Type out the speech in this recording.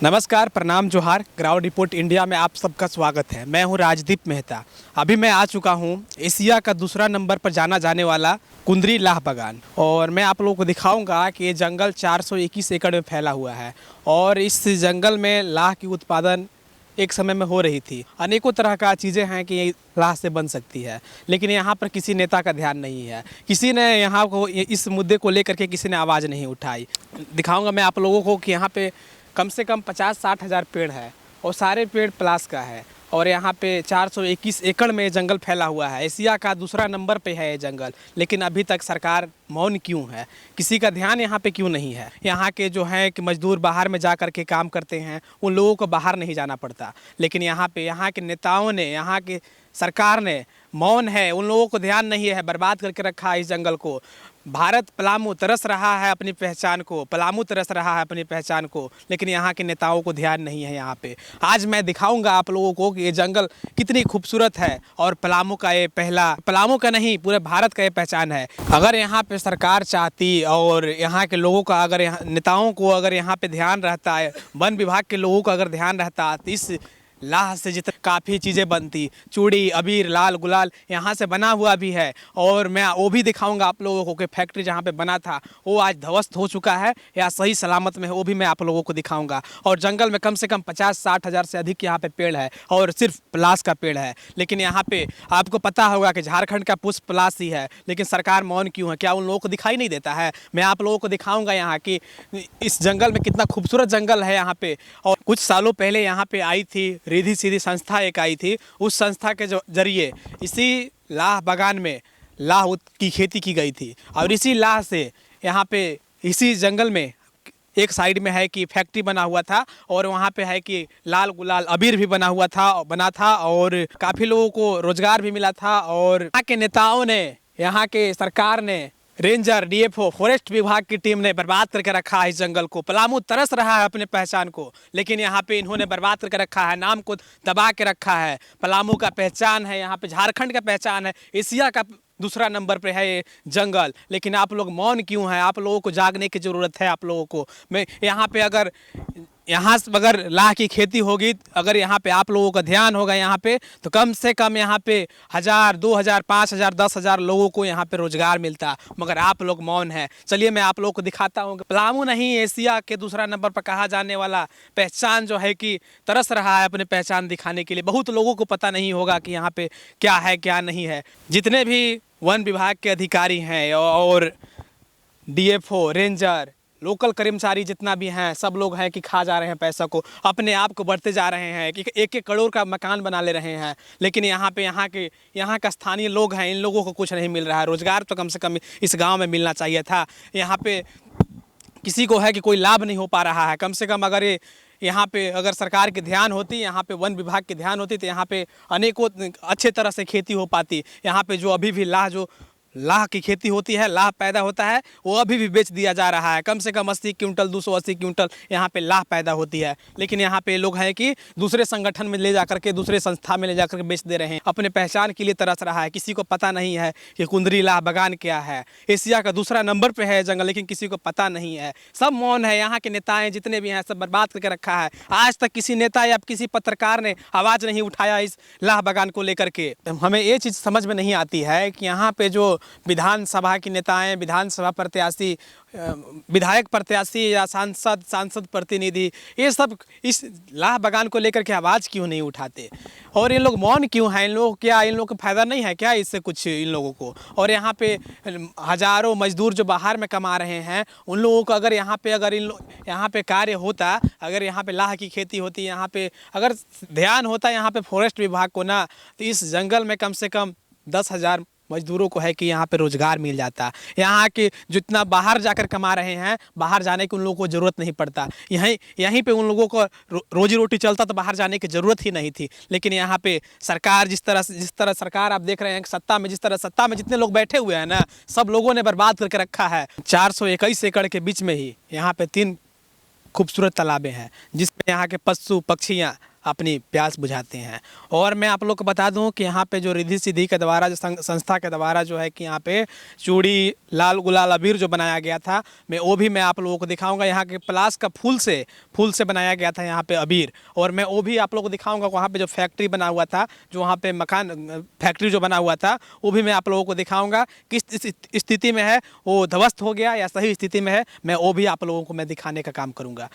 नमस्कार, प्रणाम, जोहार। ग्राउंड रिपोर्ट इंडिया में आप सबका स्वागत है। मैं हूं राजदीप मेहता। अभी मैं आ चुका हूं एशिया का दूसरा नंबर पर जाना जाने वाला कुंदरी लाह बागान, और मैं आप लोगों को दिखाऊंगा कि ये जंगल 421 एकड़ में फैला हुआ है। और इस जंगल में लाह की उत्पादन एक समय में हो रही थी। अनेकों तरह का चीज़ें हैं कि ये लाह से बन सकती है, लेकिन यहाँ पर किसी नेता का ध्यान नहीं है। किसी ने यहाँ को इस मुद्दे को लेकर के किसी ने आवाज़ नहीं उठाई। दिखाऊंगा मैं आप लोगों को कि यहाँ पे कम से कम 50-60 हज़ार पेड़ है, और सारे पेड़ प्लास का है। और यहाँ पे 421 एकड़ में जंगल फैला हुआ है। एशिया का दूसरा नंबर पे है ये जंगल, लेकिन अभी तक सरकार मौन क्यों है? किसी का ध्यान यहाँ पे क्यों नहीं है? यहाँ के जो है कि मजदूर बाहर में जा कर के काम करते हैं, उन लोगों को बाहर नहीं जाना पड़ता, लेकिन यहाँ पे यहाँ के नेताओं ने, यहाँ के सरकार ने मौन है। उन लोगों को ध्यान नहीं है, बर्बाद करके रखा है इस जंगल को। भारत पलामू तरस रहा है अपनी पहचान को, पलामू तरस रहा है अपनी पहचान को, लेकिन यहाँ के नेताओं को ध्यान नहीं है। यहाँ पे आज मैं दिखाऊंगा आप लोगों को कि ये जंगल कितनी खूबसूरत है, और पलामू का ये पहला, पलामू का नहीं पूरे भारत का ये पहचान है। अगर यहाँ पे सरकार चाहती और यहाँ के लोगों का, अगर नेताओं को अगर यहाँ पे ध्यान रहता है, वन विभाग के लोगों का अगर ध्यान रहता, तो इस लाह से जितनी काफ़ी चीज़ें बनती, चूड़ी, अबीर, लाल गुलाल यहाँ से बना हुआ भी है। और मैं वो भी दिखाऊंगा आप लोगों को कि फैक्ट्री जहाँ पे बना था वो आज ध्वस्त हो चुका है या सही सलामत में है, वो भी मैं आप लोगों को दिखाऊंगा। और जंगल में कम से कम 50-60 हज़ार से अधिक यहाँ पे पेड़ है, और सिर्फ प्लास का पेड़ है। लेकिन यहाँ पे आपको पता होगा कि झारखंड का पुष्प प्लास ही है, लेकिन सरकार मौन क्यों है? क्या उन लोगों को दिखाई नहीं देता है? मैं आप लोगों को दिखाऊंगा यहाँ कि इस जंगल में कितना खूबसूरत जंगल है यहाँ पे। और कुछ सालों पहले यहाँ पे आई थी रिद्धि सिद्धि संस्था, एक आई थी। उस संस्था के जरिए इसी लाह बागान में लाह की खेती की गई थी, और इसी लाह से यहाँ पे इसी जंगल में एक साइड में है कि फैक्ट्री बना हुआ था, और वहाँ पे है कि लाल गुलाल अबीर भी बना था, और काफ़ी लोगों को रोजगार भी मिला था। और यहाँ के नेताओं ने, यहाँ के सरकार ने, रेंजर, डीएफओ, फॉरेस्ट विभाग की टीम ने बर्बाद करके रखा है इस जंगल को। पलामू तरस रहा है अपने पहचान को, लेकिन यहाँ पे इन्होंने बर्बाद करके रखा है, नाम को दबा के रखा है। पलामू का पहचान है, यहाँ पे झारखंड का पहचान है, एशिया का दूसरा नंबर पे है ये जंगल, लेकिन आप लोग मौन क्यों हैं? आप लोगों को जागने की ज़रूरत है। आप लोगों को मैं यहाँ पे अगर लाह की खेती होगी, अगर यहाँ पे आप लोगों का ध्यान होगा यहाँ पे, तो कम से कम यहाँ पे 1000, 2000, 5000, 10,000 लोगों को यहाँ पे रोजगार मिलता, मगर आप लोग मौन है। चलिए मैं आप लोगों को दिखाता हूँ। पलामू नहीं, एशिया के दूसरा नंबर पर कहा जाने वाला पहचान जो है कि तरस रहा है अपने पहचान दिखाने के लिए। बहुत लोगों को पता नहीं होगा कि यहाँ पे क्या है क्या नहीं है। जितने भी वन विभाग के अधिकारी हैं और डीएफओ, रेंजर, लोकल कर्मचारी जितना भी हैं, सब लोग हैं कि खा जा रहे हैं पैसा को, अपने आप को बढ़ते जा रहे हैं कि 1-1 करोड़ का मकान बना ले रहे हैं। लेकिन यहाँ का स्थानीय लोग हैं, इन लोगों को कुछ नहीं मिल रहा है। रोजगार तो कम से कम इस गांव में मिलना चाहिए था। यहाँ पे किसी को है कि कोई लाभ नहीं हो पा रहा है। कम से कम अगर यहाँ पे अगर सरकार की ध्यान होती, यहाँ पे वन विभाग की ध्यान होती, तो यहाँ पे अनेकों अच्छे तरह से खेती हो पाती। यहाँ पे जो अभी भी लाह की खेती होती है, लाह पैदा होता है, वो अभी भी बेच दिया जा रहा है। कम से कम 80 क्विंटल, 280 क्विंटल यहाँ पे लाह पैदा होती है। लेकिन यहाँ पे लोग हैं कि दूसरे संगठन में ले जाकर के, दूसरे संस्था में ले जाकर के बेच दे रहे हैं। अपने पहचान के लिए तरस रहा है। किसी को पता नहीं है कि कुंदरी लाह बागान क्या है। एशिया का दूसरा नंबर पर है जंगल, लेकिन किसी को पता नहीं है। सब मौन है। यहाँ के नेताएं जितने भी हैं, सब बर्बाद करके रखा है। आज तक किसी नेता या किसी पत्रकार ने आवाज़ नहीं उठाया इस लाह बागान को लेकर के। हमें ये चीज़ समझ में नहीं आती है कि यहाँ पे जो विधानसभा की नेताएं, विधानसभा प्रत्याशी, विधायक प्रत्याशी या सांसद प्रतिनिधि, ये सब इस लाह बागान को लेकर के आवाज़ क्यों नहीं उठाते? और इन लोग मौन क्यों हैं? इन लोग को फ़ायदा नहीं है क्या इससे कुछ इन लोगों को? और यहाँ पे हज़ारों मजदूर जो बाहर में कमा रहे हैं, उन लोगों को अगर यहाँ पे कार्य होता, अगर यहाँ पे लाह की खेती होती, यहाँ पे अगर ध्यान होता यहाँ पे फॉरेस्ट विभाग को ना, तो इस जंगल में कम से कम 10,000 मजदूरों को है कि यहाँ पे रोजगार मिल जाता। यहाँ के जितना बाहर जाकर कमा रहे हैं, बाहर जाने की उन लोगों को ज़रूरत नहीं पड़ता। यहीं पे उन लोगों को रोजी रोटी चलता, तो बाहर जाने की ज़रूरत ही नहीं थी। लेकिन यहाँ पे सरकार जिस तरह सरकार आप देख रहे हैं, सत्ता में जितने लोग बैठे हुए हैं ना, सब लोगों ने बर्बाद करके रखा है। 421 एकड़ के बीच में ही यहाँ पे 3 खूबसूरत तालाबें हैं, जिसमें यहाँ के पशु पक्षियाँ अपनी प्यास बुझाते हैं। और मैं आप लोग को बता दूं कि यहाँ पे जो रिद्धि सिद्धि के द्वारा, जो संस्था के द्वारा जो है कि यहाँ पे चूड़ी, लाल गुलाल अबीर जो बनाया गया था, वो भी मैं आप लोगों को दिखाऊंगा। यहाँ के पलाश का फूल से बनाया गया था यहाँ पे अबीर। और मैं वो भी आप लोगों को दिखाऊंगा। वहाँ पे जो फैक्ट्री बना हुआ था, जो वहाँ पे मकान फैक्ट्री जो बना हुआ था, वो भी मैं आप लोगों को दिखाऊंगा। किस स्थिति में है, वो ध्वस्त हो गया या सही स्थिति में है, मैं वो भी आप लोगों को मैं दिखाने का काम करूंगा।